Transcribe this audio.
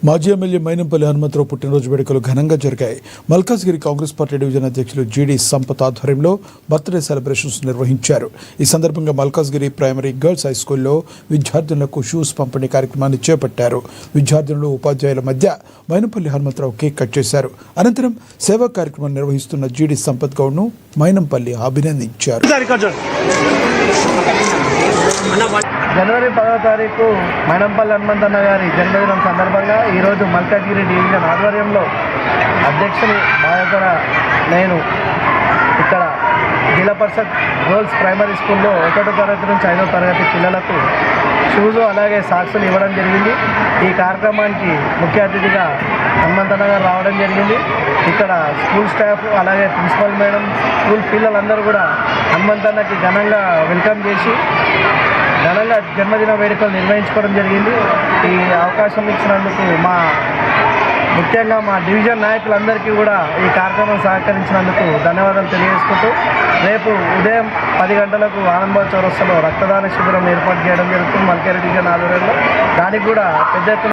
మాజీ ఎమ్మెల్యే మైనంపల్లి హనుమంతరావు పుట్టినరోజు వేడుకలు ఘనంగా జరిగాయి. మల్కాజ్గిరి కాంగ్రెస్ పార్టీ డివిజన్ అధ్యక్షులు జీడి సంపత్ ఆధ్వర్యంలో బర్త్డే సెలబ్రేషన్స్ నిర్వహించారు. ఈ సందర్భంగా మల్కాజ్గిరి ప్రైమరీ గర్ల్స్ హై స్కూల్లో విద్యార్థులకు షూస్ పంపిణీ కార్యక్రమాన్ని చేపట్టారు. విద్యార్థులు ఉపాధ్యాయుల మధ్య మైనంపల్లి హనుమంతరావు కేక్ కట్ చేశారు. అనంతరం సేవా కార్యక్రమం నిర్వహిస్తున్న జీడి సంపత్ గౌడ్ను మైనంపల్లి అభినందించారు. జనవరి 10వ తారీఖు మైనంపల్లి హనుమంతన్న గారి జన్మదినం సందర్భంగా ఈరోజు మల్కాజ్గిరి డివిజన్ ఆధ్వర్యంలో అధ్యక్షుని బాధ్యతన నేను ఇక్కడ జిల్లా పరిషత్ గర్ల్స్ ప్రైమరీ స్కూల్లో 1వ తరగతి నుంచి 5వ తరగతి పిల్లలకు షూస్ అలాగే సాక్సులు ఇవ్వడం జరిగింది. ఈ కార్యక్రమానికి ముఖ్య అతిథిగా హనుమంతన్న గారు రావడం జరిగింది. ఇక్కడ స్కూల్ స్టాఫ్ అలాగే ప్రిన్సిపల్ మేడం స్కూల్ పిల్లలందరూ కూడా హనుమంతన్నకి ఘనంగా వెల్కమ్ చేసి ఘనంగా జన్మదిన వేడుకలు నిర్వహించుకోవడం జరిగింది. ఈ అవకాశం ఇచ్చినందుకు ముఖ్యంగా మా డివిజన్ నాయకులందరికీ కూడా ఈ కార్యక్రమం సహకరించినందుకు ధన్యవాదాలు తెలియజేసుకుంటూ రేపు ఉదయం 10 గంటలకు ఆనందబాద్ చౌరస్తాలో రక్తదాన శిబిరం ఏర్పాటు చేయడం జరుగుతుంది మల్కాజ్గిరి డివిజన్ ఆధ్వర్యంలో. దానికి కూడా పెద్ద ఎత్తున